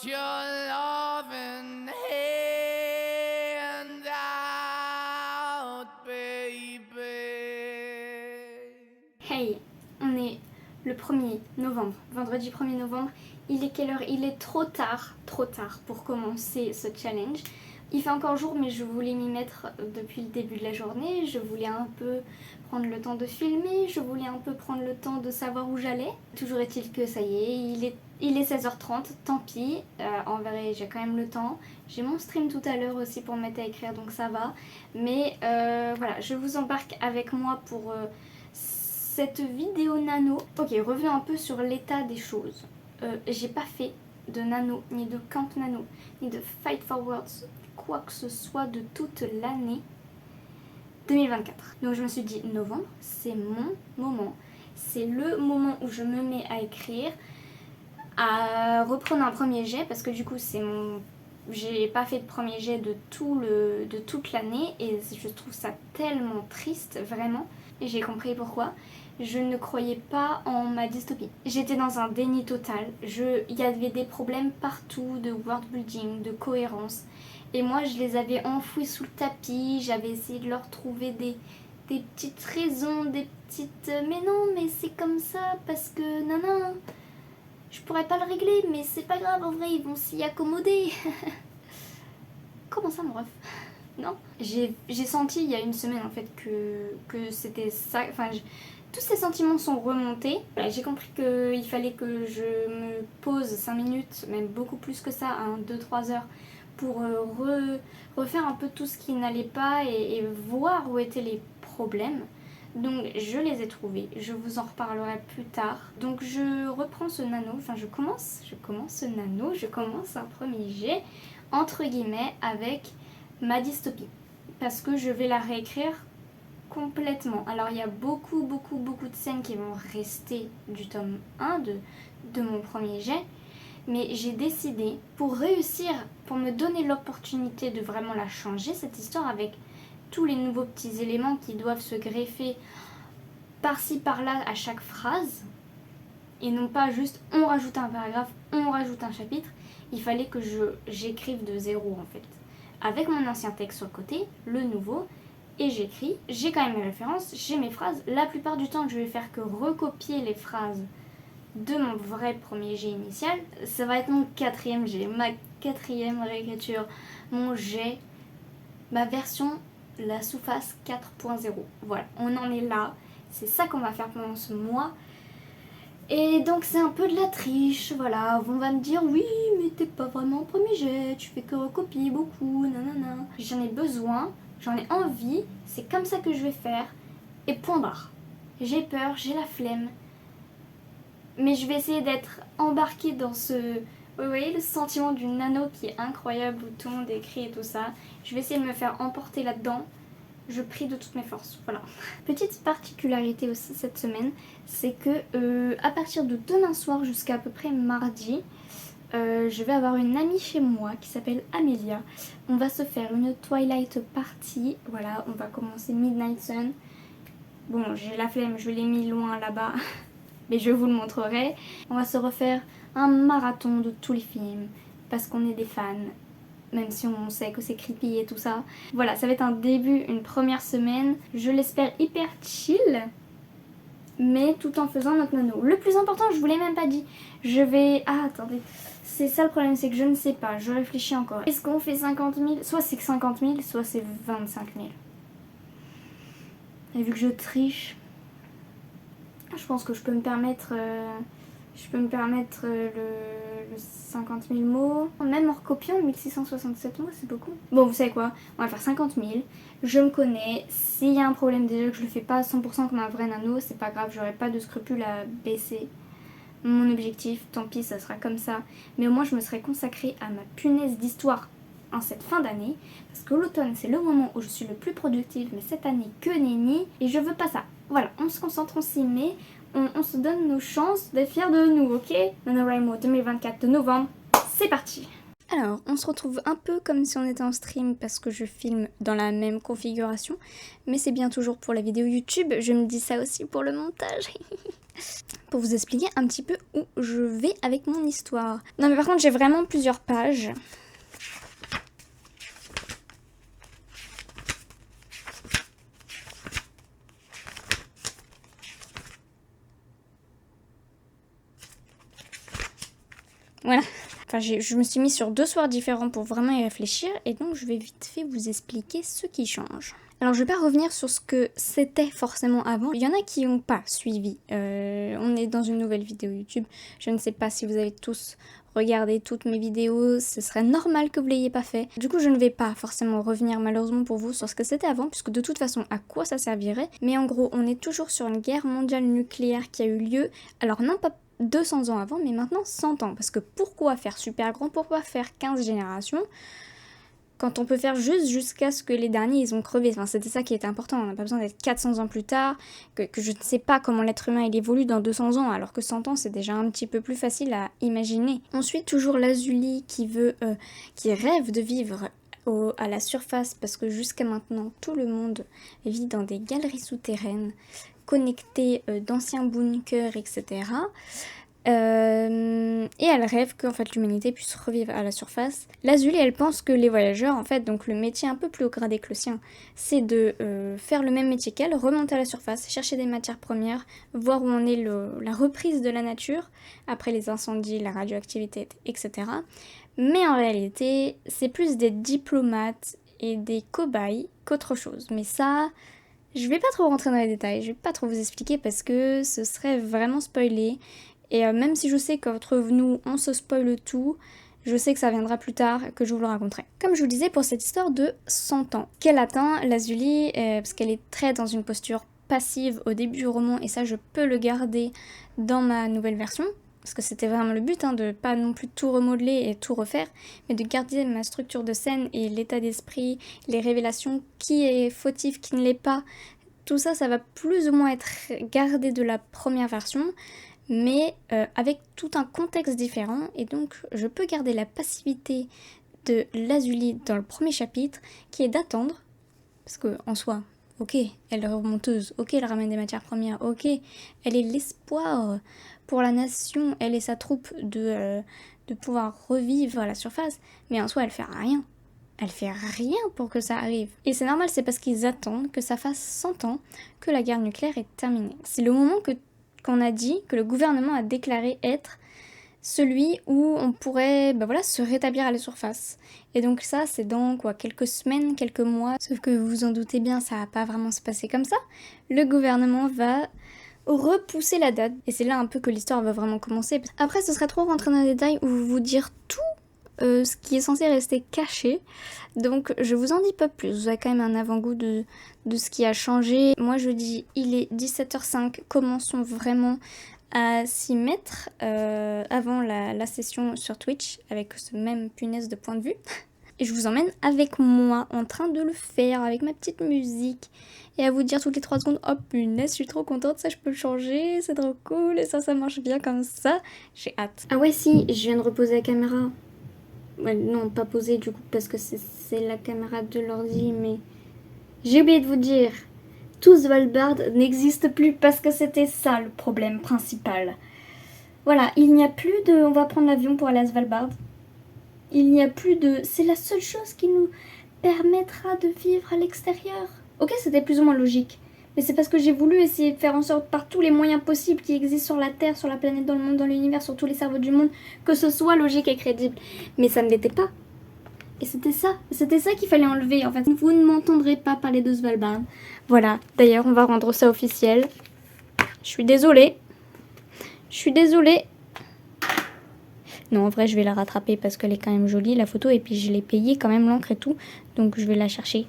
your loving hand out, baby. Hey, on est le 1er novembre, vendredi 1er novembre. Il est quelle heure? Il est trop tard pour commencer ce challenge. Il fait encore jour, mais je voulais m'y mettre depuis le début de la journée. Je voulais un peu prendre le temps de filmer, je voulais un peu prendre le temps de savoir où j'allais. Toujours est-il que ça y est, il est 16h30, tant pis. En vrai, j'ai quand même le temps. J'ai mon stream tout à l'heure aussi pour me mettre à écrire, donc ça va. Mais voilà, je vous embarque avec moi pour cette vidéo nano. Ok, revenons un peu sur l'état des choses. J'ai pas fait de nano, ni de camp nano, ni de fight forwards, quoi que ce soit de toute l'année 2024. Donc je me suis dit, novembre, c'est mon moment. C'est le moment où je me mets à écrire, à reprendre un premier jet, parce que du coup c'est mon... J'ai pas fait de premier jet de toute l'année et je trouve ça tellement triste, vraiment. Et j'ai compris pourquoi. Je ne croyais pas en ma dystopie. J'étais dans un déni total. Il y avait des problèmes partout de world building, de cohérence. Et moi, je les avais enfouis sous le tapis. J'avais essayé de leur trouver des petites raisons, des petites... Mais non, mais c'est comme ça parce que... Non. Je pourrais pas le régler, mais c'est pas grave, en vrai, ils vont s'y accommoder. Comment ça, mon ref? Non. J'ai senti il y a une semaine, en fait, que c'était ça... Enfin, tous ces sentiments sont remontés. Voilà, j'ai compris qu'il fallait que je me pose 5 minutes, même beaucoup plus que ça, 2-3 heures, pour refaire un peu tout ce qui n'allait pas et voir où étaient les problèmes. Donc je les ai trouvés, je vous en reparlerai plus tard. Donc je reprends ce nano, enfin je commence ce nano, je commence un premier jet, entre guillemets, avec ma dystopie. Parce que je vais la réécrire complètement. Alors il y a beaucoup de scènes qui vont rester du tome 1 de mon premier jet. Mais j'ai décidé, pour réussir, pour me donner l'opportunité de vraiment la changer, cette histoire, avec tous les nouveaux petits éléments qui doivent se greffer par-ci par-là à chaque phrase, et non pas juste on rajoute un paragraphe, on rajoute un chapitre, il fallait que j'écrive de zéro en fait. Avec mon ancien texte sur le côté, le nouveau, et j'écris, j'ai quand même mes références, j'ai mes phrases. La plupart du temps, je vais faire que recopier les phrases de mon vrai premier jet initial. Ça va être mon 4e jet, ma 4e réécriture, mon jet, ma version, la sous-face 4.0. Voilà, on en est là. C'est ça qu'on va faire pendant ce mois. Et donc c'est un peu de la triche, voilà. On va me dire, oui, mais t'es pas vraiment en premier jet, tu fais que recopier beaucoup, nanana. J'en ai besoin, j'en ai envie, c'est comme ça que je vais faire. Et point barre. J'ai peur, j'ai la flemme. Mais je vais essayer d'être embarquée dans ce... Vous voyez le sentiment du nano qui est incroyable, où tout le monde écrit et tout ça. Je vais essayer de me faire emporter là-dedans. Je prie de toutes mes forces, voilà. Petite particularité aussi cette semaine, c'est que à partir de demain soir jusqu'à à peu près mardi, je vais avoir une amie chez moi qui s'appelle Amelia. On va se faire une Twilight Party, voilà, on va commencer Midnight Sun. Bon, j'ai la flemme, je l'ai mis loin là-bas, mais je vous le montrerai. On va se refaire un marathon de tous les films, parce qu'on est des fans. Même si on sait que c'est creepy et tout ça. Voilà, ça va être un début, une première semaine. Je l'espère hyper chill, mais tout en faisant notre nano. Le plus important, je vous l'ai même pas dit. Je vais... Ah, attendez. C'est ça le problème, c'est que je ne sais pas. Je réfléchis encore. Est-ce qu'on fait 50 000? Soit c'est 50 000, soit c'est 25 000. Et vu que je triche, je pense que je peux me permettre... le 50 000 mots. Même en recopiant 1667 mots, c'est beaucoup. Bon, vous savez quoi? On va faire 50 000. Je me connais. S'il y a un problème déjà que je le fais pas à 100% comme un vrai nano, c'est pas grave. J'aurai pas de scrupule à baisser mon objectif. Tant pis, ça sera comme ça. Mais au moins, je me serai consacrée à ma punaise d'histoire en cette fin d'année. Parce que l'automne, c'est le moment où je suis le plus productive. Mais cette année, que nenni. Et je veux pas ça. Voilà, on se concentre, on s'y met. On se donne nos chances d'être fiers de nous, ok? NaNoWriMo 2024 de novembre, c'est parti! Alors, on se retrouve un peu comme si on était en stream parce que je filme dans la même configuration, mais c'est bien toujours pour la vidéo YouTube, je me dis ça aussi pour le montage. Pour vous expliquer un petit peu où je vais avec mon histoire. Non mais par contre j'ai vraiment plusieurs pages. Voilà. Enfin, je me suis mis sur 2 soirs différents pour vraiment y réfléchir et donc je vais vite fait vous expliquer ce qui change. Alors je vais pas revenir sur ce que c'était forcément avant. Il y en a qui n'ont pas suivi. On est dans une nouvelle vidéo YouTube. Je ne sais pas si vous avez tous regardé toutes mes vidéos. Ce serait normal que vous l'ayez pas fait. Du coup je ne vais pas forcément revenir malheureusement pour vous sur ce que c'était avant, puisque de toute façon à quoi ça servirait. Mais en gros on est toujours sur une guerre mondiale nucléaire qui a eu lieu. Alors non pas 200 ans avant, mais maintenant 100 ans. Parce que pourquoi faire super grand? Pourquoi faire 15 générations quand on peut faire juste jusqu'à ce que les derniers ils ont crevé? Enfin, c'était ça qui était important. On n'a pas besoin d'être 400 ans plus tard, que je ne sais pas comment l'être humain il évolue dans 200 ans, alors que 100 ans c'est déjà un petit peu plus facile à imaginer. Ensuite, toujours Lazuli qui rêve de vivre à la surface, parce que jusqu'à maintenant tout le monde vit dans des galeries souterraines connectées d'anciens bunkers, etc. Et elle rêve que en fait, l'humanité puisse revivre à la surface. Lazuli, elle pense que les voyageurs, en fait, donc le métier un peu plus haut gradé que le sien, c'est de faire le même métier qu'elle, remonter à la surface, chercher des matières premières, voir où en est la reprise de la nature, après les incendies, la radioactivité, etc. Mais en réalité, c'est plus des diplomates et des cobayes qu'autre chose. Mais ça, je vais pas trop rentrer dans les détails, je vais pas trop vous expliquer parce que ce serait vraiment spoilé. Et même si je sais qu'entre nous, on se spoile tout, je sais que ça viendra plus tard, que je vous le raconterai. Comme je vous le disais, pour cette histoire de 100 ans, qu'elle atteint, Lazuli, parce qu'elle est très dans une posture passive au début du roman, et ça je peux le garder dans ma nouvelle version, parce que c'était vraiment le but, de pas non plus tout remodeler et tout refaire, mais de garder ma structure de scène et l'état d'esprit, les révélations, qui est fautif, qui ne l'est pas. Tout ça, ça va plus ou moins être gardé de la première version, mais avec tout un contexte différent, et donc je peux garder la passivité de Lazuli dans le premier chapitre, qui est d'attendre, parce que en soi, ok, elle est remonteuse, ok, elle ramène des matières premières, ok, elle est l'espoir pour la nation, elle et sa troupe de pouvoir revivre à la surface, mais en soi elle fait rien. Elle fait rien pour que ça arrive. Et c'est normal, c'est parce qu'ils attendent que ça fasse 100 ans que la guerre nucléaire est terminée. C'est le moment qu'on a dit, que le gouvernement a déclaré être celui où on pourrait se rétablir à la surface. Et donc ça, c'est dans quelques semaines, quelques mois. Sauf que vous vous en doutez bien, ça va pas vraiment se passer comme ça. Le gouvernement va repousser la date. Et c'est là un peu que l'histoire va vraiment commencer. Après, ce serait trop rentrer dans les détails ou vous dire tout ce qui est censé rester caché. Donc je vous en dis pas plus, vous avez quand même un avant-goût de ce qui a changé. Moi je dis il est 17h05, commençons vraiment à s'y mettre avant la session sur Twitch avec ce même punaise de point de vue. Et je vous emmène avec moi en train de le faire avec ma petite musique et à vous dire toutes les 3 secondes oh punaise je suis trop contente, ça je peux le changer, c'est trop cool et ça marche bien comme ça, j'ai hâte. Ah ouais si, je viens de reposer la caméra. Ouais, non, pas posé du coup parce que c'est la caméra de l'ordi, mais j'ai oublié de vous dire, tout Svalbard n'existe plus parce que c'était ça le problème principal. Voilà, il n'y a plus de on va prendre l'avion pour aller à Svalbard. Il n'y a plus de c'est la seule chose qui nous permettra de vivre à l'extérieur. Ok, c'était plus ou moins logique. Mais c'est parce que j'ai voulu essayer de faire en sorte par tous les moyens possibles qui existent sur la Terre, sur la planète, dans le monde, dans l'univers, sur tous les cerveaux du monde, que ce soit logique et crédible. Mais ça ne l'était pas. Et c'était ça qu'il fallait enlever en fait. Vous ne m'entendrez pas parler de Svalbard. Voilà, d'ailleurs on va rendre ça officiel. Je suis désolée. Non, en vrai je vais la rattraper parce qu'elle est quand même jolie la photo et puis je l'ai payée quand même l'encre et tout. Donc je vais la chercher.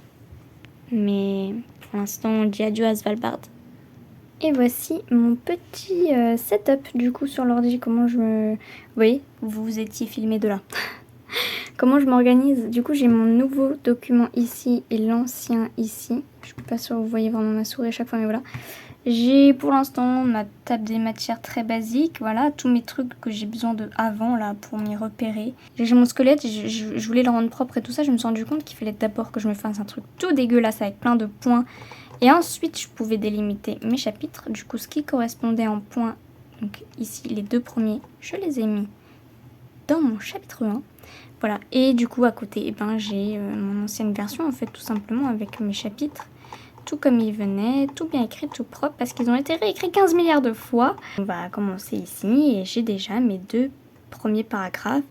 Mais pour l'instant, on dit adieu à Svalbard. Et voici mon petit setup du coup sur l'ordi. Comment je me... Vous voyez, vous étiez filmé de là. Comment je m'organise. Du coup, j'ai mon nouveau document ici et l'ancien ici. Je suis pas sûre que vous voyez vraiment ma souris à chaque fois, mais voilà. J'ai pour l'instant ma table des matières très basique, voilà, tous mes trucs que j'ai besoin de avant là pour m'y repérer. J'ai mon squelette, je voulais le rendre propre et tout ça, je me suis rendu compte qu'il fallait d'abord que je me fasse un truc tout dégueulasse avec plein de points et ensuite je pouvais délimiter mes chapitres. Du coup ce qui correspondait en points, donc ici les 2 premiers, je les ai mis dans mon chapitre 1. Voilà, et du coup à côté, eh ben, j'ai mon ancienne version en fait tout simplement avec mes chapitres. Tout comme ils venaient, tout bien écrit, tout propre, parce qu'ils ont été réécrits 15 milliards de fois. On va commencer ici, et j'ai déjà mes 2 premiers paragraphes.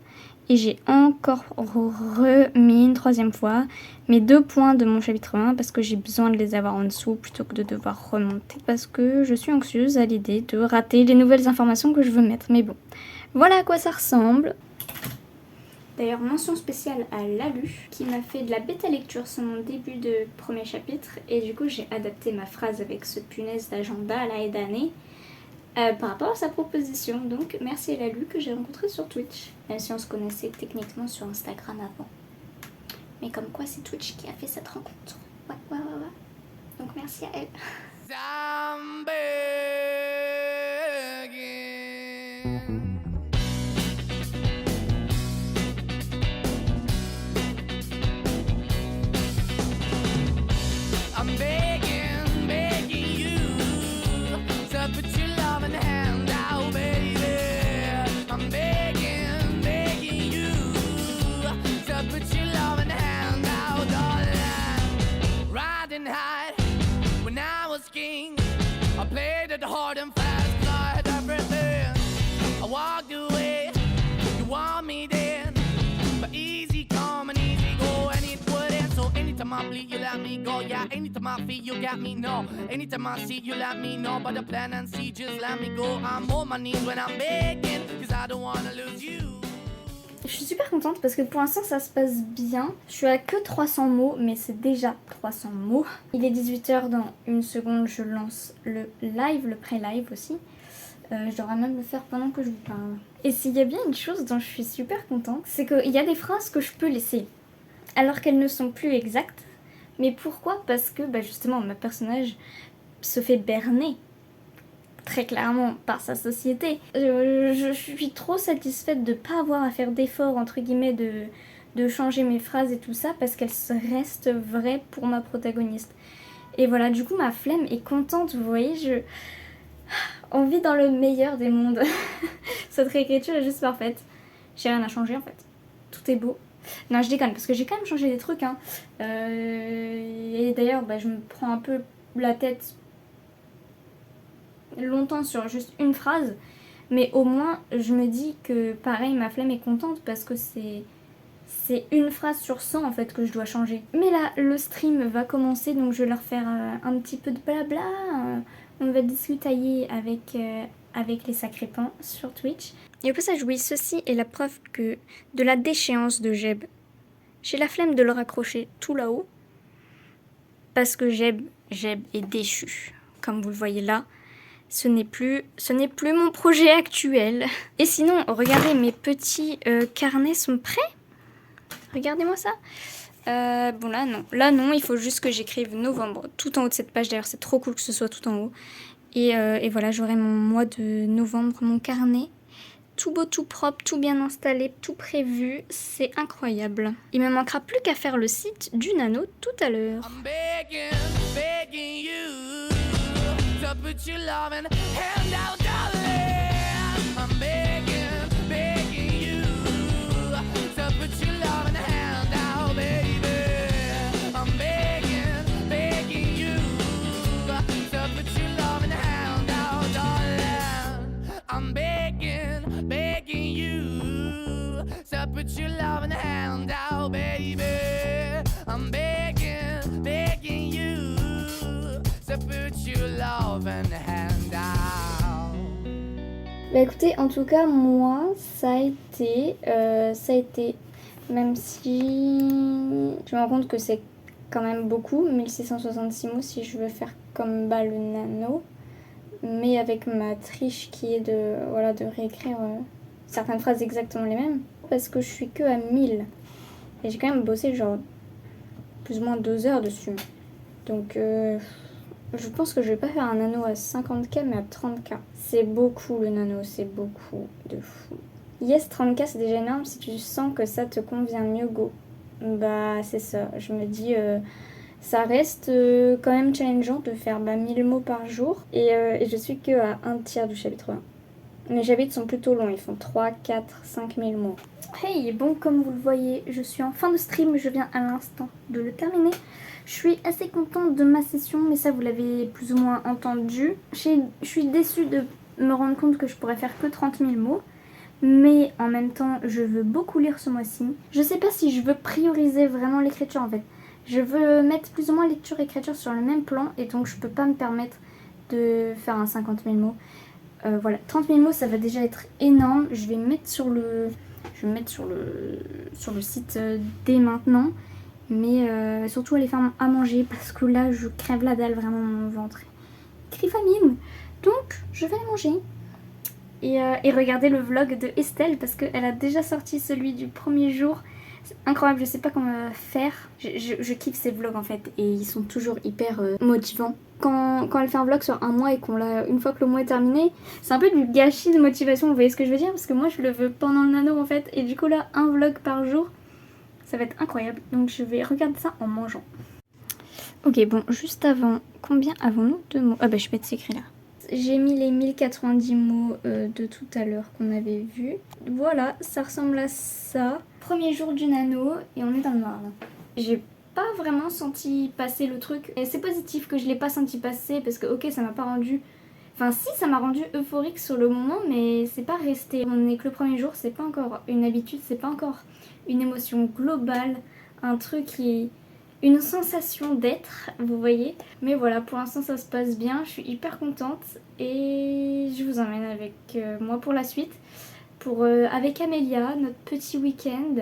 Et j'ai encore remis une 3e fois mes 2 points de mon chapitre 1, parce que j'ai besoin de les avoir en dessous, plutôt que de devoir remonter. Parce que je suis anxieuse à l'idée de rater les nouvelles informations que je veux mettre. Mais bon, voilà à quoi ça ressemble. D'ailleurs, mention spéciale à Lalu, qui m'a fait de la bêta lecture sur mon début de premier chapitre. Et du coup, j'ai adapté ma phrase avec ce punaise d'agenda là et d'année par rapport à sa proposition. Donc, merci à Lalu que j'ai rencontré sur Twitch. Même si on se connaissait techniquement sur Instagram avant. Mais comme quoi, c'est Twitch qui a fait cette rencontre. Ouais. Donc, merci à elle. I'm begging. I'm begging, begging you to put your loving hand out, baby. I'm begging, begging you to put your loving hand out, darling. Riding high when I was king, I played it hard and fast 'cause I had everything. I walked away, you want me then, but easy come and easy go, and it wouldn't. So anytime I bleed, you let me go. Yeah, anytime I feel, you got me. No, anytime I see, you let me know. But the plan and see, just let me go. I'm on my knees when I'm begging, 'cause I don't wanna lose you. Je suis super contente parce que pour l'instant ça se passe bien. Je suis à que 300 mots, mais c'est déjà 300 mots. Il est 18h, dans une seconde je lance le live, le pré-live aussi. Je devrais même le faire pendant que je vous parle. Et s'il y a bien une chose dont je suis super contente, c'est qu'il y a des phrases que je peux laisser, alors qu'elles ne sont plus exactes. Mais pourquoi? Parce que justement ma personnage se fait berner très clairement par sa société. Je suis trop satisfaite de ne pas avoir à faire d'efforts entre guillemets de changer mes phrases et tout ça, parce qu'elles restent vraies pour ma protagoniste. Et voilà, du coup ma flemme est contente, vous voyez, on vit dans le meilleur des mondes. Cette réécriture est juste parfaite. J'ai rien à changer en fait. Tout est beau. Non, je déconne parce que j'ai quand même changé des trucs. Et d'ailleurs, je me prends un peu la tête longtemps sur juste une phrase. Mais au moins, je me dis que pareil, ma flemme est contente parce que c'est une phrase sur 100 en fait que je dois changer. Mais là, le stream va commencer, donc je vais leur faire un petit peu de blabla. On va discutailler avec les sacrés pans sur Twitch. Et au passage, oui, ceci est la preuve de la déchéance de Jeb. J'ai la flemme de le raccrocher tout là-haut parce que Jeb est déchu. Comme vous le voyez là, ce n'est plus mon projet actuel. Et sinon, regardez, mes petits carnets sont prêts. Regardez-moi ça. Bon là non, il faut juste que j'écrive novembre tout en haut de cette page. D'ailleurs c'est trop cool que ce soit tout en haut. Et voilà, j'aurai mon mois de novembre, mon carnet. Tout beau, tout propre, tout bien installé, tout prévu. C'est incroyable. Il me manquera plus qu'à faire le site du Nano tout à l'heure. I'm begging, begging you to put your loving hand out, darling. I'm begging, begging you to put your loving hand out, baby. I'm begging, begging you to put your loving hand out, darling. I'm begging, begging you to put your loving hand out, baby. I'm begging, begging you to put your loving hand out. Écoutez, en tout cas, moi, ça a été, même si je me rends compte que c'est quand même beaucoup, 1666 mots si je veux faire comme le Nano, mais avec ma triche qui est de réécrire certaines phrases exactement les mêmes, parce que je suis que à 1000. Et j'ai quand même bossé genre plus ou moins 2 heures dessus. Donc Je pense que je vais pas faire un nano à 50K mais à 30K. C'est beaucoup le nano, c'est beaucoup de fou. Yes, 30K c'est déjà énorme, si tu sens que ça te convient mieux, go. Bah c'est ça, je me dis ça reste quand même challengeant de faire 1000 mots par jour et je suis que à un tiers du chapitre 1. Mes chapitres sont plutôt longs, ils font 3, 4, 5 000 mots. Hey, bon comme vous le voyez, je suis en fin de stream, je viens à l'instant de le terminer. Je suis assez contente de ma session, mais ça vous l'avez plus ou moins entendu. Je suis déçue de me rendre compte que je pourrais faire que 30 000 mots. Mais en même temps, je veux beaucoup lire ce mois-ci. Je sais pas si je veux prioriser vraiment l'écriture en fait. Je veux mettre plus ou moins lecture et écriture sur le même plan et donc je peux pas me permettre de faire un 50 000 mots. Voilà, 30 000 mots ça va déjà être énorme. Je vais me mettre sur le, sur le site dès maintenant. Mais surtout aller faire à manger parce que là je crève la dalle vraiment mon ventre. Cri famine. Donc je vais aller manger. Et regarder le vlog de Estelle parce qu'elle a déjà sorti celui du premier jour. C'est incroyable, je sais pas comment faire. Je kiffe ces vlogs en fait et ils sont toujours hyper motivants. Quand elle fait un vlog sur un mois et qu'on l'a une fois que le mois est terminé, c'est un peu du gâchis de motivation, vous voyez ce que je veux dire? Parce que moi je le veux pendant le nano en fait et du coup là un vlog par jour, ça va être incroyable. Donc je vais regarder ça en mangeant. Ok bon, juste avant, combien avons-nous de mots? Ah bah je peux être écrit là. J'ai mis les 1090 mots de tout à l'heure qu'on avait vu. Voilà, ça ressemble à ça. Premier jour du nano et on est dans le noir là. J'ai pas vraiment senti passer le truc. Et c'est positif que je l'ai pas senti passer parce que ok ça m'a pas rendu... Enfin si ça m'a rendu euphorique sur le moment mais c'est pas resté. On est que le premier jour, c'est pas encore une habitude, c'est pas encore une émotion globale. Un truc qui est... une sensation d'être, vous voyez. Mais voilà, pour l'instant ça se passe bien, je suis hyper contente et je vous emmène avec moi pour la suite, avec Amélia, notre petit week-end.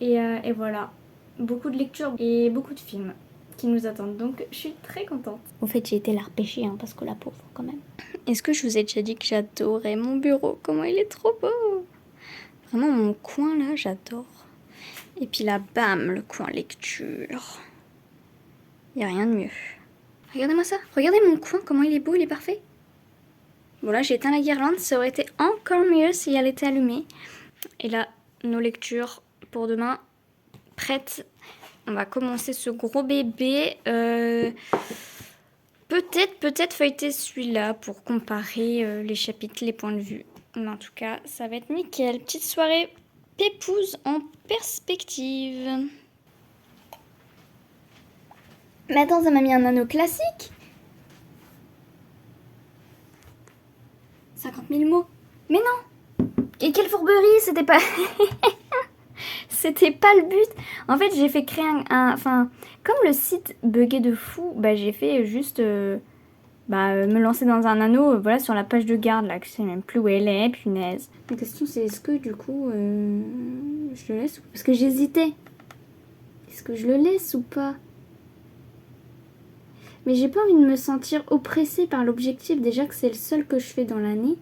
Et voilà, beaucoup de lectures et beaucoup de films qui nous attendent, donc je suis très contente. En fait j'ai été la repêcher, hein, parce que la pauvre quand même. Est-ce que je vous ai déjà dit que j'adorais mon bureau? Comment il est trop beau! Vraiment mon coin là, j'adore. Et puis là, bam, le coin lecture. Y a rien de mieux. Regardez-moi ça. Regardez mon coin, comment il est beau, il est parfait. Bon là, j'ai éteint la guirlande. Ça aurait été encore mieux si elle était allumée. Et là, nos lectures pour demain, prêtes. On va commencer ce gros bébé. Peut-être feuilleter celui-là pour comparer les chapitres, les points de vue. Mais en tout cas, ça va être nickel. Petite soirée pépouze en perspective. Mais attends, ça m'a mis un nano classique. 50 000 mots. Mais non. Et quelle fourberie, c'était pas... C'était pas le but. En fait, j'ai fait créer enfin, comme le site buguait de fou, bah j'ai fait juste... me lancer dans un anneau, voilà, sur la page de garde, là, que je sais même plus où elle est, punaise. La question, c'est est-ce que, du coup, je le laisse ou... Parce que j'hésitais. Est-ce que je le laisse ou pas? Mais j'ai pas envie de me sentir oppressée par l'objectif, déjà que c'est le seul que je fais dans l'année.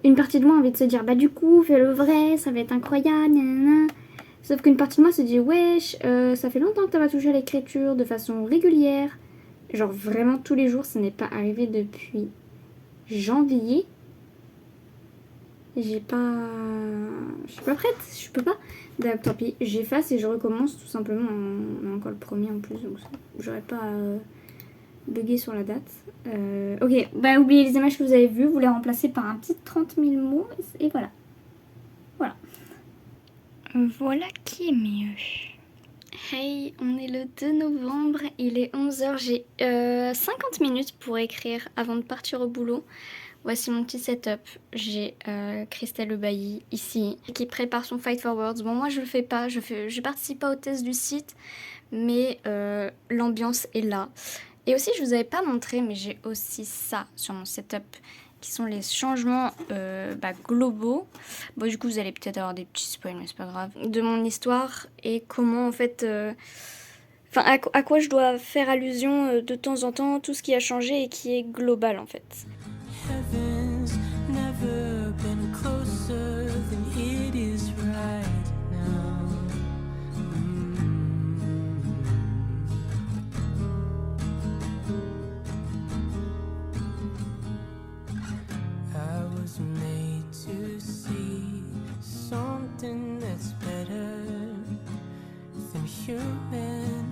Une partie de moi a envie de se dire, bah du coup, fais le vrai, ça va être incroyable, nanana. Sauf qu'une partie de moi se dit, wesh, ça fait longtemps que t'as pas touché à l'écriture de façon régulière. Genre vraiment tous les jours, ça n'est pas arrivé depuis janvier. Je suis pas prête, je peux pas. Donc, tant pis, j'efface et je recommence tout simplement. On a encore le premier en plus, donc j'aurais pas bugger sur la date. Ok, bah oubliez les images que vous avez vues, vous les remplacez par un petit 30 000 mots et voilà. Voilà. Voilà qui est mieux. Hey, on est le 2 novembre, il est 11h, j'ai 50 minutes pour écrire avant de partir au boulot. Voici mon petit setup. J'ai Christelle Le Bailly ici qui prépare son Fight for Words. Bon, moi je le fais pas, je participe pas au test du site, mais l'ambiance est là. Et aussi, je vous avais pas montré, mais j'ai aussi ça sur mon setup, qui sont les changements globaux. Bon, du coup, vous allez peut-être avoir des petits spoils, mais c'est pas grave. De mon histoire et comment, en fait... à quoi je dois faire allusion de temps en temps, tout ce qui a changé et qui est global, en fait. Heaven's never been closer than it is right now. human.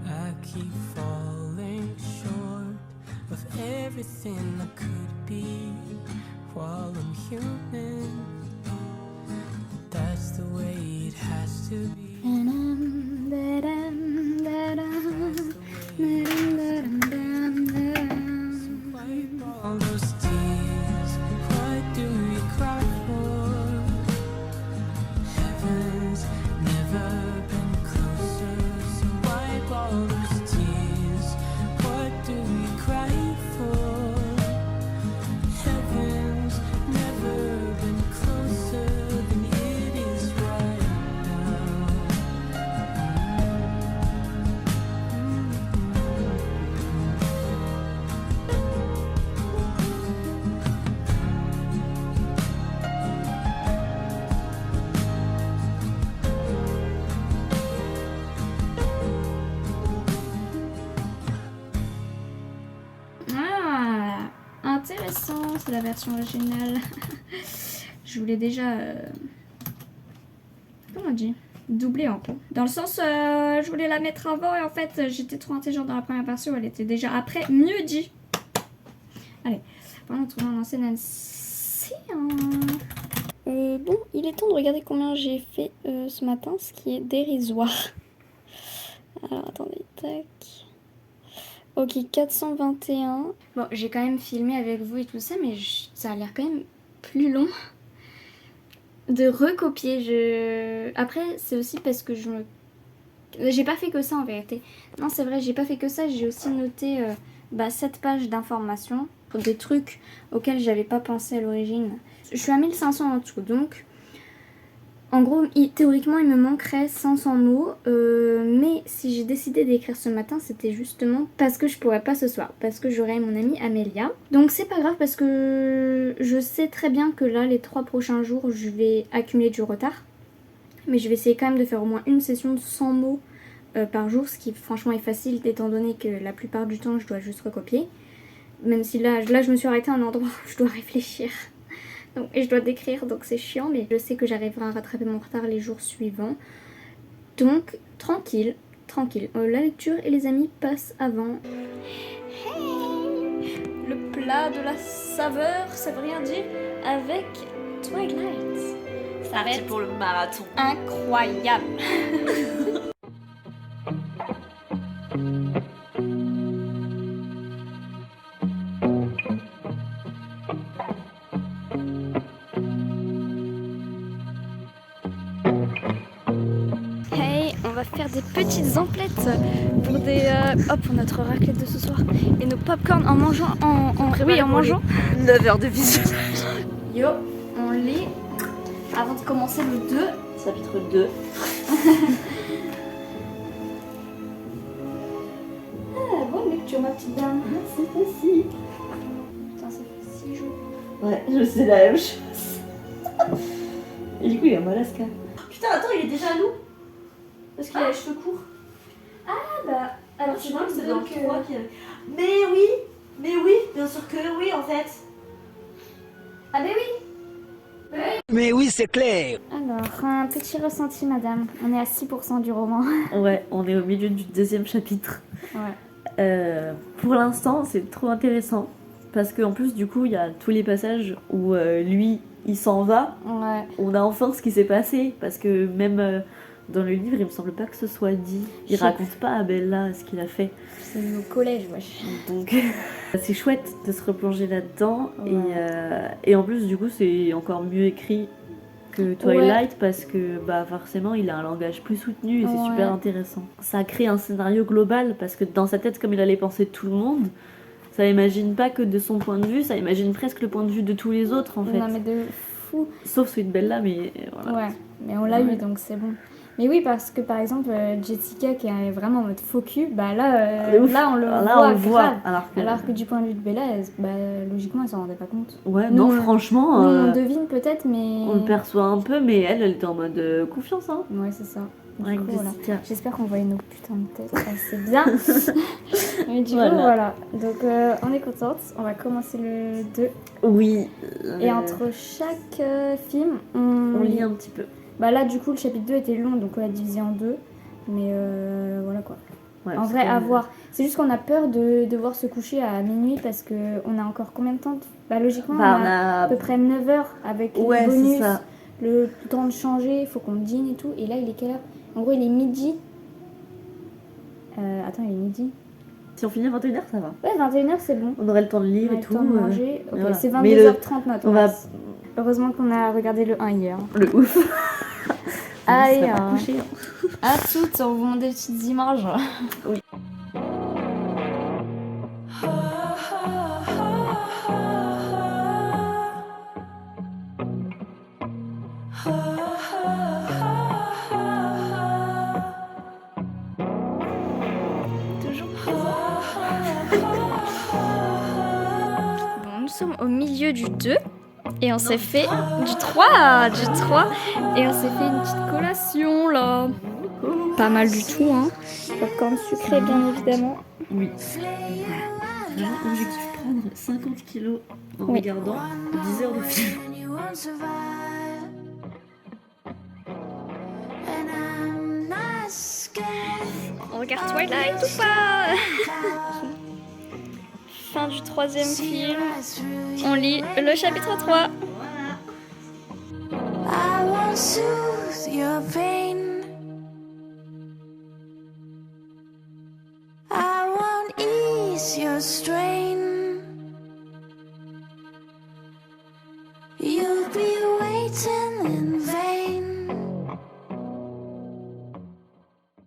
I keep falling short of everything I could be while I'm human. That's the way it has to be. All those tears, what do we cry for? Heaven's never been closer, so wipe all those tears. What do we cry for? Heaven's never been closer than it is right now. Ah, intéressant, c'est la version originale. Je voulais déjà... comment on dit, doubler un peu. Dans le sens, je voulais la mettre avant et en fait, j'étais trop intelligente dans la première version, elle était déjà après. Mieux dit. Allez, pendant trouver un ancien ancien. Bon, il est temps de regarder combien j'ai fait ce matin, ce qui est dérisoire. Alors, attendez, tac. Ok, 421. Bon, j'ai quand même filmé avec vous et tout ça, mais ça a l'air quand même plus long de recopier. Après, c'est aussi parce que j'ai pas fait que ça en vérité. Non, c'est vrai, j'ai pas fait que ça. J'ai aussi noté 7 pages d'informations pour des trucs auxquels j'avais pas pensé à l'origine. Je suis à 1500 en tout, donc en gros, théoriquement, il me manquerait 500 mots. Mais si j'ai décidé d'écrire ce matin, c'était justement parce que je pourrais pas ce soir. Parce que j'aurai mon amie Amélia. Donc c'est pas grave parce que je sais très bien que là, les 3 prochains jours, je vais accumuler du retard. Mais je vais essayer quand même de faire au moins une session de 100 mots par jour. Ce qui franchement est facile étant donné que la plupart du temps, je dois juste recopier. Même si là je me suis arrêtée à un endroit où je dois réfléchir. Donc, et je dois décrire, donc c'est chiant, mais je sais que j'arriverai à rattraper mon retard les jours suivants. Donc, tranquille, tranquille. La lecture et les amis passent avant. Hey, le plat de la saveur, ça veut rien dire, avec Twilight. Ça va être pour le marathon. incroyable. On va faire des petites emplettes pour notre raclette de ce soir et nos popcorn en mangeant en mangeant 9 heures de visionnage. Yo, on lit avant de commencer le 2. Chapitre 2. Bonne lecture ma petite dame. C'est facile. Putain, ça fait 6 jours. Ouais, je sais la même chose. Et du coup, il est en Alaska. Putain, attends, il est déjà à nous. Parce qu'il a les cheveux courts. Ah bah, alors Je tu crois vois que c'est que... dans le 3 qu'il y avait. Mais oui, bien sûr que oui, en fait. Ah bah oui. Mais oui, c'est clair. Alors, un petit ressenti madame. On est à 6% du roman. Ouais, on est au milieu du 2e chapitre. Ouais. Pour l'instant, c'est trop intéressant. Parce qu'en plus, du coup, il y a tous les passages où lui, il s'en va. Ouais. On a enfin ce qui s'est passé. Parce que même dans le livre, il me semble pas que ce soit dit. Il raconte pas à Bella ce qu'il a fait. C'est au collège, wesh. Donc, c'est chouette de se replonger là-dedans. Ouais. Et en plus, du coup, c'est encore mieux écrit que Twilight parce que forcément, il a un langage plus soutenu et c'est Ouais. super intéressant. Ça crée un scénario global parce que dans sa tête, comme il allait penser tout le monde, ça imagine pas que de son point de vue, ça imagine presque le point de vue de tous les autres en fait. Non mais de fou. Sauf Sweet Bella, mais voilà. Ouais, mais on l'a eu donc c'est bon. Mais oui, parce que par exemple, Jessica qui est vraiment en mode faux cul, là on le voit grave. Alors que du point de vue de Bella, logiquement elle s'en rendait pas compte. Ouais, Nous, non, franchement. Nous, on devine peut-être, mais. On le perçoit un peu, mais elle était en mode confiance, hein. Ouais, c'est ça. Du Avec coup, voilà. Jessica. J'espère qu'on voyait nos putains de têtes assez bien. Mais du coup, voilà. Donc, on est contente. On va commencer le 2. Oui. Et entre chaque film, On lit un petit peu. Bah là, du coup, le chapitre 2 était long, donc on l'a divisé en deux. Mais voilà quoi. Ouais, En parce vrai, que- à voir. C'est juste qu'on a peur de devoir se coucher à minuit parce qu'on a encore combien de temps? Bah logiquement, Bah, on a à peu près 9 heures avec Ouais, les c'est bonus, ça. le temps de changer, il faut qu'on dîne et tout. Et là, il est quelle heure? En gros, il est midi. Attends, il est midi. Si on finit à 21h, ça va. Ouais, 21h, c'est bon. On aurait le temps de lire On a et le tout. temps de manger. Ok, voilà. c'est Mais 22h30 notre on va- max. Heureusement qu'on a regardé le 1 hier. Le ouf. Allez, ça va coucher. Hein. à toutes, on vous montre des petites images. Toujours Bon, nous sommes au milieu du 2 et on s'est fait du 3, et on s'est fait une petite collation là. Pas mal du tout, hein. Popcorn sucré, bien évidemment. Oui. Vraiment, objectif prendre 50 kilos en Oui. regardant 10 heures de film. On regarde Twilight ou pas? Fin du 3e film. On lit le chapitre 3. I won't soothe your pain. I won't ease your strain. You'll be waiting in vain.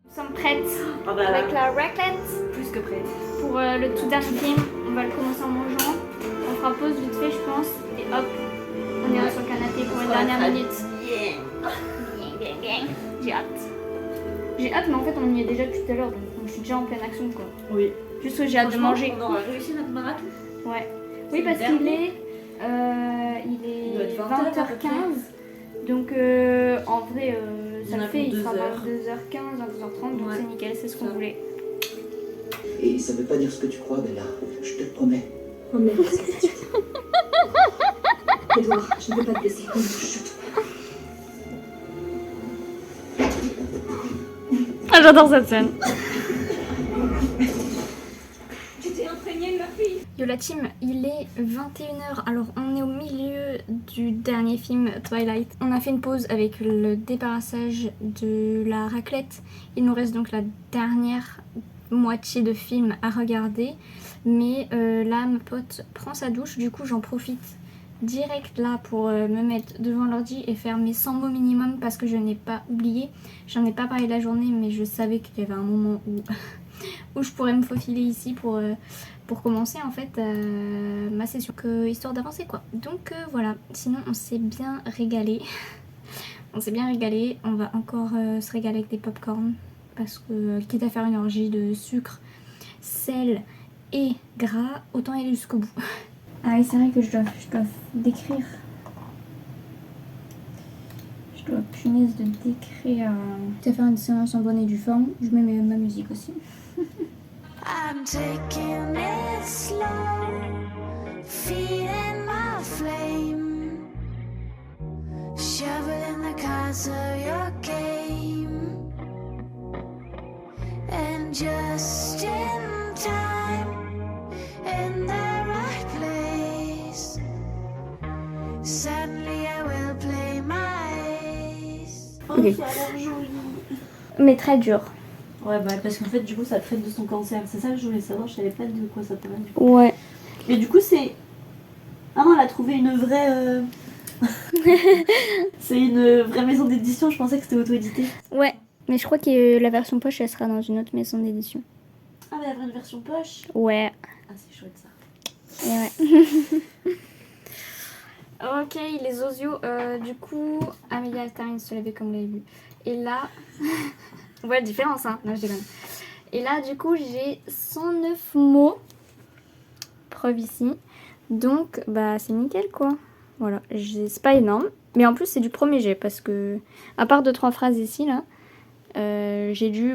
Nous sommes prêtes Ah bah, avec la raclette plus que prête. pour le tout dernier film. On va le commencer en mangeant. On fera pause vite fait, je pense. Et hop, on ira sur le canapé pour une dernière minute. J'ai hâte. J'ai hâte, mais en fait, on y est déjà depuis tout à l'heure, donc je suis déjà en pleine action, quoi. Oui. Juste que j'ai hâte de manger. On aura réussi notre marathon. Ouais. Oui, C'est parce le qu'il dernier. est, Il doit être 20h à peu près. 20h15. Donc, en vrai, Il y ça en le a fait. pour Il sera 2 vers heures. 2h15, 22h30, donc Ouais. c'est nickel, c'est ce qu'on Ça. voulait. Et ça veut pas dire ce que tu crois, Bella. Je te le promets. Oh merde, c'est Edouard, je ne veux pas te blesser. Chut. Ah, j'adore cette scène. Tu t'es imprégnée de ma fille. Yo la team, il est 21h, alors on est au milieu du dernier film Twilight. On a fait une pause avec le débarrassage de la raclette. Il nous reste donc la dernière moitié de film à regarder. Mais là, ma pote prend sa douche, du coup j'en profite direct là pour me mettre devant l'ordi et faire mes 100 mots minimum parce que je n'ai pas oublié. J'en ai pas parlé de la journée, mais je savais qu'il y avait un moment où, où je pourrais me faufiler ici pour commencer en fait ma session, histoire d'avancer quoi. Donc voilà, sinon on s'est bien régalé. On s'est bien régalé, on va encore se régaler avec des popcorn parce que quitte à faire une orgie de sucre, sel et gras, autant aller jusqu'au bout. Ah oui, c'est vrai que je dois décrire. Je dois punaise de décrire. Tu vas faire une séance en bonne et due forme. Je mets ma musique aussi. I'm taking it slow, feeding my flame, shoveling the cards of your game, and just in time, in the right place, suddenly I will play my ace. Ok. Mais très dur. Ouais, bah parce qu'en fait, du coup, ça traite de son cancer. C'est ça que je voulais savoir, je savais pas de quoi ça parlait. Du coup. Ouais. Et du coup, c'est. Ah non, elle a trouvé une vraie. C'est une vraie maison d'édition, je pensais que c'était auto-édité. Ouais. Mais je crois que la version poche, elle sera dans une autre maison d'édition. Ah, mais elle a vraiment une version poche. Ouais. Ah, c'est chouette ça. Et ouais. Ok, les osios, du coup, Amelia termine se laver comme vous l'avez vu. Et là, on voit la différence, hein. Non, je déconne. Et là, du coup, j'ai 109 mots. Preuve ici. Donc, bah, c'est nickel, quoi. Voilà, c'est pas énorme. Mais en plus, c'est du premier jet parce que, à part 2-3 phrases ici, là, j'ai dû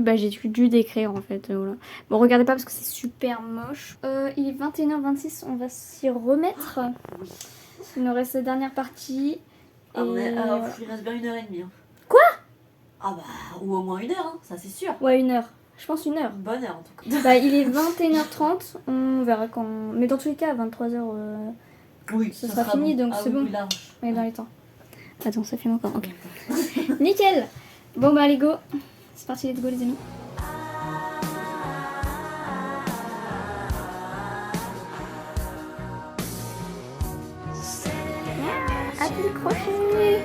décrire en fait. Voilà. Bon, regardez pas parce que c'est super moche. Il est 21h26, on va s'y remettre. Il nous reste la dernière partie. Ah, Et alors, il reste bien 1h30. Hein. Ah bah, ou au moins 1 heure, hein, ça c'est sûr. Ouais, 1 heure. Je pense 1 heure. Une bonne heure en tout cas. Bah, il est 21h30, on verra quand. Mais dans tous les cas, à 23h, Oui, ce sera fini, bon. donc Ah c'est oui, bon. oui, large. On est dans les temps. Attends, ça filme encore. Ok. Nickel. Bon, bah, allez, go. C'est parti, let's go, les amis. À tout le crochet.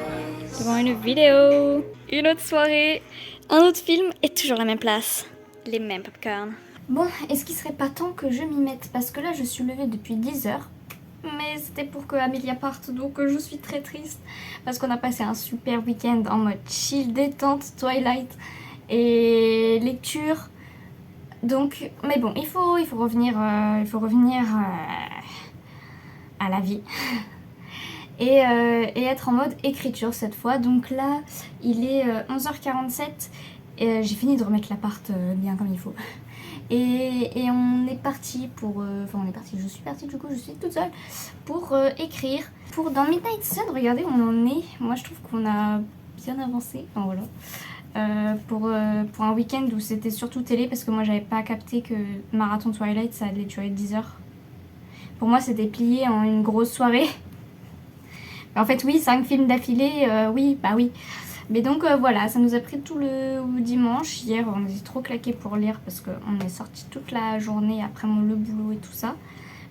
Devant une vidéo, une autre soirée, un autre film et toujours la même place. Les mêmes popcorn. Bon, est-ce qu'il serait pas temps que je m'y mette? Parce que là, je suis levée depuis 10h. Mais c'était pour que Amélia parte, donc je suis très triste. Parce qu'on a passé un super week-end en mode chill, détente, Twilight et lecture. Donc, mais bon, il faut revenir, à la vie. Et être en mode écriture cette fois. Donc là, il est 11h47. J'ai fini de remettre l'appart bien comme il faut. Et on est parti pour... je suis partie du coup, je suis toute seule pour écrire. Dans Midnight Sun, regardez où on en est. Moi je trouve qu'on a bien avancé. Enfin voilà. Pour un week-end où c'était surtout télé, parce que moi j'avais pas capté que Marathon Twilight ça allait durer 10 heures. Pour moi c'était plié en une grosse soirée. En fait oui, 5 films d'affilée, oui, bah oui. Mais donc voilà, ça nous a pris tout le dimanche. Hier, on était trop claqués pour lire parce qu'on est sorti toute la journée après le boulot et tout ça.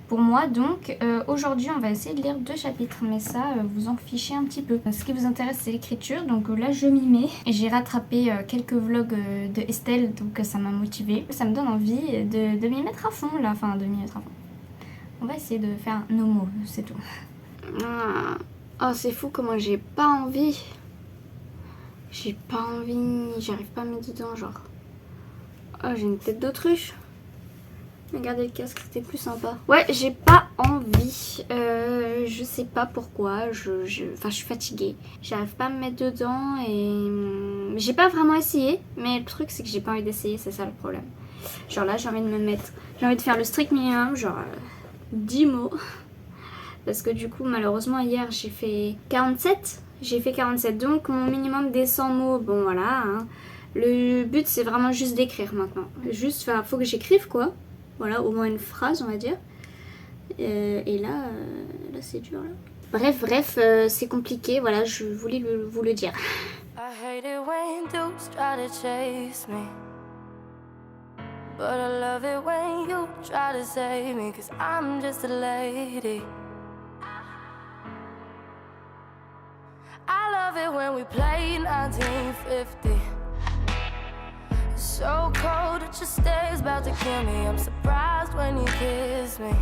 Pour moi, donc aujourd'hui, on va essayer de lire 2 chapitres. Mais ça, vous en fichez un petit peu. Ce qui vous intéresse, c'est l'écriture. Donc là, je m'y mets. Et j'ai rattrapé quelques vlogs de Estelle, donc ça m'a motivée. Ça me donne envie de m'y mettre à fond là. Enfin, de m'y mettre à fond. On va essayer de faire nos mots, c'est tout. Oh, c'est fou comment j'ai pas envie. J'ai pas envie, j'arrive pas à mettre dedans, genre. Oh, j'ai une tête d'autruche. Regardez le casque, c'était plus sympa. Ouais, j'ai pas envie. Je sais pas pourquoi. Je suis fatiguée. J'arrive pas à me mettre dedans et j'ai pas vraiment essayé. Mais le truc, c'est que j'ai pas envie d'essayer, c'est ça le problème. Genre là, j'ai envie de me mettre. J'ai envie de faire le strict minimum, genre 10 mots. Parce que du coup, malheureusement, hier, j'ai fait 47. Donc mon minimum des 100 mots, bon voilà. Hein. Le but, c'est vraiment juste d'écrire maintenant. Juste, faut que j'écrive quoi. Voilà, au moins une phrase, on va dire. Et là c'est dur là. Bref, c'est compliqué. Voilà, je voulais vous le dire. I hate it when dudes try to chase me, but I love it when you try to save me, 'cause I'm just a lady. I love it when we play 1950. It's so cold that your stare's about to kill me. I'm surprised when you kiss me.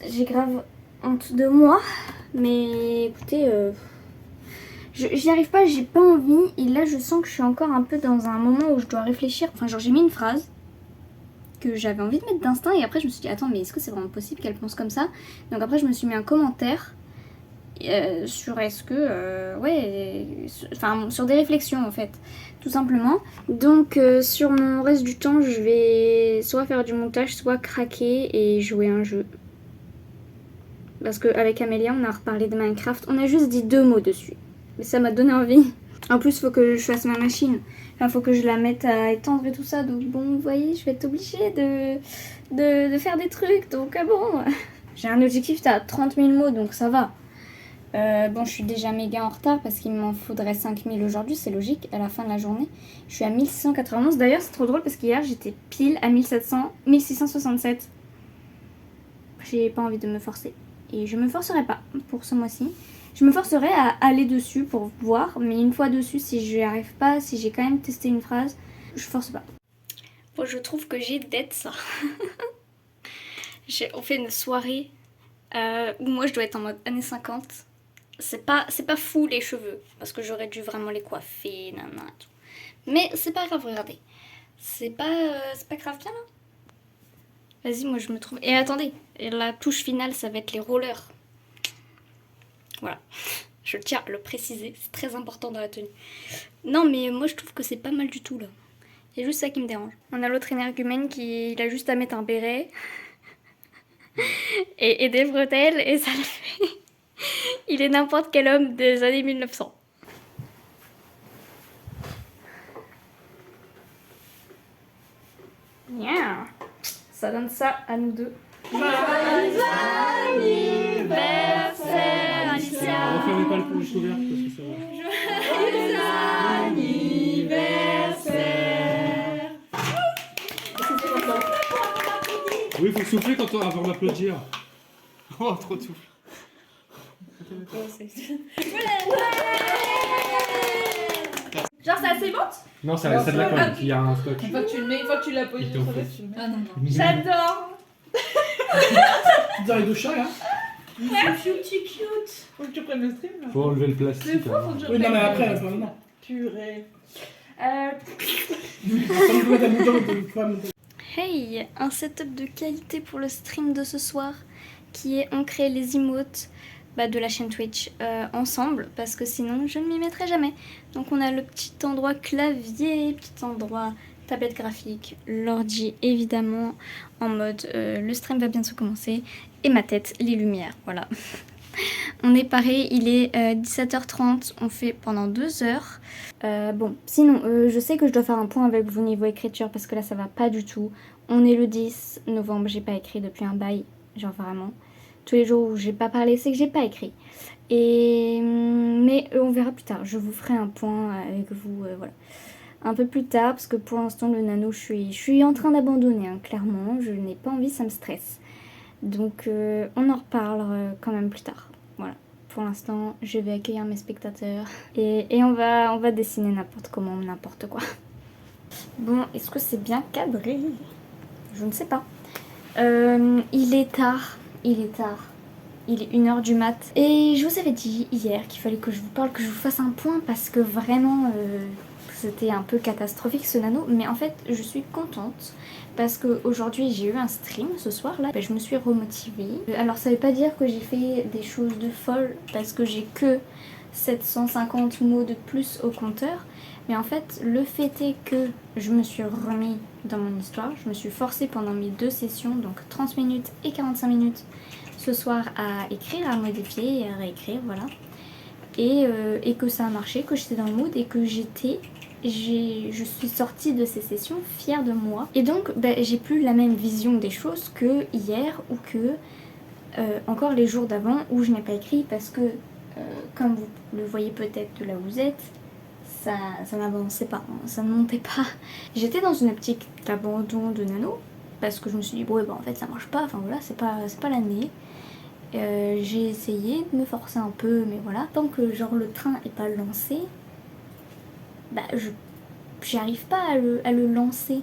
J'ai grave honte de moi, mais écoutez, j'y arrive pas, j'ai pas envie. Et là, je sens que je suis encore un peu dans un moment où je dois réfléchir. Enfin, genre, j'ai mis une phrase que j'avais envie de mettre d'instinct et après je me suis dit attends, mais est-ce que c'est vraiment possible qu'elle pense comme ça? Donc après je me suis mis un commentaire sur est-ce que sur des réflexions en fait, tout simplement. Donc sur mon reste du temps, je vais soit faire du montage, soit craquer et jouer un jeu. Parce qu'avec Amélia, on a reparlé de Minecraft, on a juste dit 2 mots dessus. Mais ça m'a donné envie. En plus, faut que je fasse ma machine. Enfin, faut que je la mette à étendre et tout ça. Donc bon, vous voyez, je vais être obligée de faire des trucs. Donc bon, j'ai un objectif à 30 000 mots, donc ça va. Bon, je suis déjà méga en retard parce qu'il m'en faudrait 5 000 aujourd'hui, c'est logique, à la fin de la journée. Je suis à 1691. D'ailleurs, c'est trop drôle parce qu'hier, j'étais pile à 1667. J'ai pas envie de me forcer. Et je me forcerai pas pour ce mois-ci. Je me forcerai à aller dessus pour voir, mais une fois dessus, si je n'y arrive pas, si j'ai quand même testé une phrase, je force pas. Bon, je trouve que j'ai d'être ça. On fait une soirée où moi je dois être en mode années 50. C'est pas fou les cheveux, parce que j'aurais dû vraiment les coiffer, nanana et tout. Mais c'est pas grave, regardez. C'est pas grave bien là. Vas-y, moi je me trouve... Et attendez, la touche finale, ça va être les rollers. Voilà, je tiens à le préciser, c'est très important dans la tenue. Non mais moi je trouve que c'est pas mal du tout là. C'est juste ça qui me dérange. On a l'autre énergumène qui il a juste à mettre un béret et des bretelles et ça le fait. Il est n'importe quel homme des années 1900. Yeah. Ça donne ça à nous deux. Joyeux anniversaire, Alicia. Refermez pas le bouche ouverte parce que ça va. Joyeux anniversaire. Oui, il faut souffler quand on va avant d'applaudir. Oh, trop de souffle. Genre c'est assez bon. Non, c'est la colle. Il y a un scotch. Une fois que tu le mets, une fois que tu l'as posé Il sur t'en ta fait. tête, tu le mets. Ah non, non. J'adore. Dans les deux chats, là. Faut que tu prennes le stream là. Faut enlever le plastique. C'est fou, faut que je Oui, non, mais prenne. après, là, maintenant. Purée. Hey, un setup de qualité pour le stream de ce soir qui est on crée les emotes de la chaîne Twitch ensemble parce que sinon je ne m'y mettrai jamais. Donc on a le petit endroit clavier, petit endroit tablette graphique, l'ordi évidemment en mode le stream va bientôt commencer et ma tête, les lumières, voilà. On est paré, il est 17h30, on fait pendant 2 heures. Bon, sinon, je sais que je dois faire un point avec vous niveau écriture parce que là ça va pas du tout. On est le 10 novembre, j'ai pas écrit depuis un bail, genre vraiment. Tous les jours où j'ai pas parlé, c'est que j'ai pas écrit. Mais on verra plus tard, je vous ferai un point avec vous, voilà. Un peu plus tard, parce que pour l'instant le nano, je suis en train d'abandonner, hein, clairement. Je n'ai pas envie, ça me stresse. Donc on en reparle quand même plus tard. Voilà. Pour l'instant, je vais accueillir mes spectateurs et on va dessiner n'importe comment, n'importe quoi. Bon, est-ce que c'est bien cadré? Je ne sais pas. Il est tard. Il est 1h du mat. Et je vous avais dit hier qu'il fallait que je vous parle, que je vous fasse un point parce que vraiment c'était un peu catastrophique ce nano. Mais en fait, je suis contente parce qu'aujourd'hui j'ai eu un stream ce soir là. Je me suis remotivée. Alors ça veut pas dire que j'ai fait des choses de folle parce que j'ai que 750 mots de plus au compteur. Mais en fait, le fait est que je me suis remis dans mon histoire. Je me suis forcée pendant mes 2 sessions, donc 30 minutes et 45 minutes ce soir à écrire, à modifier et à réécrire, voilà. Et que ça a marché, que j'étais dans le mood et que je suis sortie de ces sessions fière de moi. Et donc, j'ai plus la même vision des choses que hier ou que encore les jours d'avant où je n'ai pas écrit parce que, comme vous le voyez peut-être de là où vous êtes, ça n'avançait pas, ça ne montait pas. J'étais dans une optique d'abandon de nano parce que je me suis dit bon en fait ça marche pas, enfin voilà, c'est pas l'année. J'ai essayé de me forcer un peu, mais voilà, tant que genre le train est pas lancé, j'arrive pas à le lancer.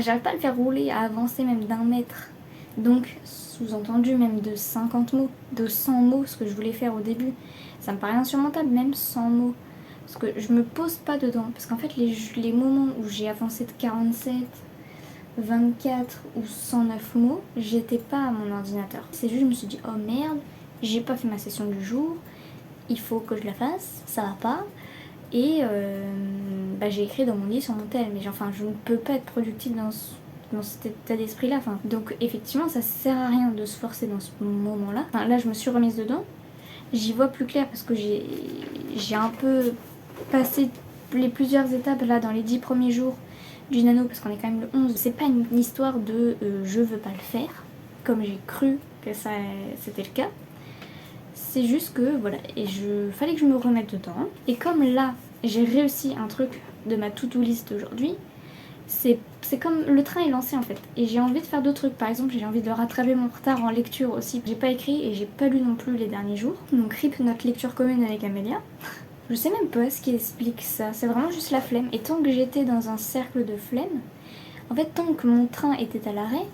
J'arrive pas à le faire rouler, à avancer même d'1 mètre. Donc sous-entendu même de 50 mots, de 100 mots, ce que je voulais faire au début, ça me paraît insurmontable, même 100 mots. Parce que je me pose pas dedans. Parce qu'en fait, les moments où j'ai avancé de 47, 24 ou 109 mots, j'étais pas à mon ordinateur. C'est juste, je me suis dit, oh merde, j'ai pas fait ma session du jour, il faut que je la fasse, ça va pas. Et j'ai écrit dans mon lit sur mon tel. Mais enfin, je ne peux pas être productive dans cet état d'esprit là. Enfin, donc effectivement, ça sert à rien de se forcer dans ce moment là. Enfin, là, je me suis remise dedans. J'y vois plus clair parce que j'ai un peu passé les plusieurs étapes là dans les 10 premiers jours du nano parce qu'on est quand même le 11. C'est pas une histoire de je veux pas le faire comme j'ai cru que c'était le cas. C'est juste que voilà, et fallait que je me remette dedans. Et comme là j'ai réussi un truc de ma to-do list aujourd'hui, c'est comme le train est lancé en fait. Et j'ai envie de faire d'autres trucs. Par exemple, j'ai envie de rattraper mon retard en lecture aussi. J'ai pas écrit et j'ai pas lu non plus les derniers jours. Donc RIP notre lecture commune avec Amélia. Je sais même pas ce qui explique ça. C'est vraiment juste la flemme. Et tant que j'étais dans un cercle de flemme, en fait tant que mon train était à l'arrêt,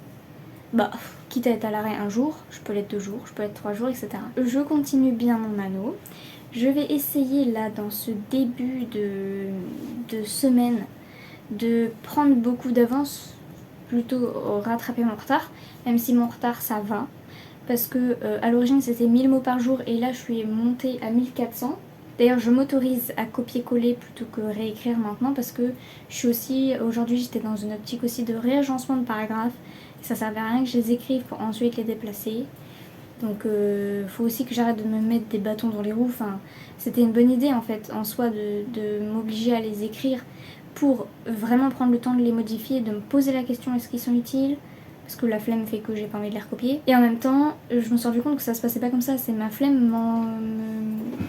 quitte à être à l'arrêt un jour, je peux l'être 2 jours, je peux l'être 3 jours, etc. Je continue bien mon nano. Je vais essayer là dans ce début de semaine de prendre beaucoup d'avance, plutôt rattraper mon retard, même si mon retard ça va, parce que à l'origine c'était 1000 mots par jour et là je suis montée à 1400. D'ailleurs je m'autorise à copier-coller plutôt que réécrire maintenant parce que je suis aussi, aujourd'hui j'étais dans une optique aussi de réagencement de paragraphes, et ça servait à rien que je les écrive pour ensuite les déplacer. Donc faut aussi que j'arrête de me mettre des bâtons dans les roues. Enfin, c'était une bonne idée en fait en soi de m'obliger à les écrire pour vraiment prendre le temps de les modifier, de me poser la question est-ce qu'ils sont utiles, parce que la flemme fait que j'ai pas envie de les recopier. Et en même temps, je me suis rendu compte que ça se passait pas comme ça, c'est ma flemme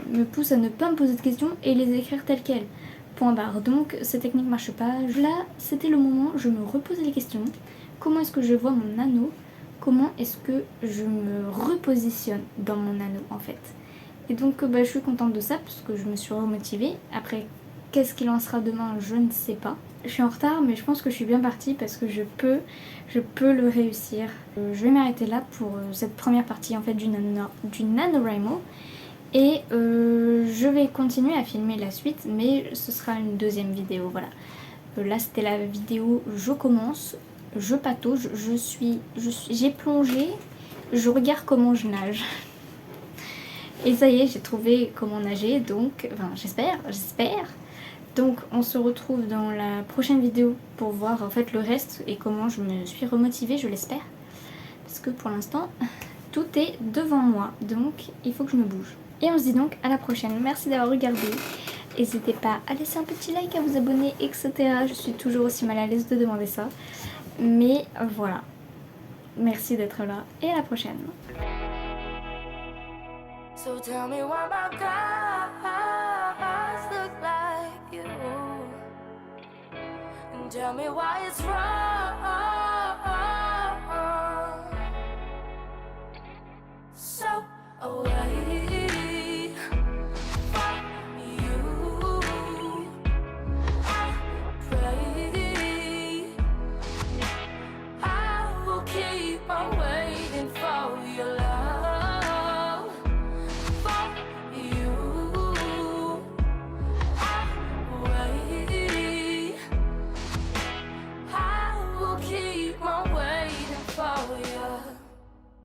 me pousse à ne pas me poser de questions et les écrire telles quelles. Point barre. Donc cette technique marche pas. Là, c'était le moment où je me reposais les questions. Comment est-ce que je vois mon anneau? Comment est-ce que je me repositionne dans mon anneau en fait? Et donc je suis contente de ça parce que je me suis remotivée. Après, qu'est-ce qu'il en sera demain, je ne sais pas. Je suis en retard mais je pense que je suis bien partie parce que je peux le réussir. Je vais m'arrêter là pour cette première partie en fait du NaNoWriMo. Et je vais continuer à filmer la suite mais ce sera une deuxième vidéo, voilà. Là c'était la vidéo je commence, je patauge, j'ai plongé, je regarde comment je nage. Et ça y est, j'ai trouvé comment nager, donc, enfin j'espère. Donc on se retrouve dans la prochaine vidéo pour voir en fait le reste et comment je me suis remotivée, je l'espère. Parce que pour l'instant, tout est devant moi, donc il faut que je me bouge. Et on se dit donc à la prochaine. Merci d'avoir regardé. N'hésitez pas à laisser un petit like, à vous abonner, etc. Je suis toujours aussi mal à l'aise de demander ça. Mais voilà. Merci d'être là et à la prochaine. So tell me why my guys look like you, and tell me why it's wrong. So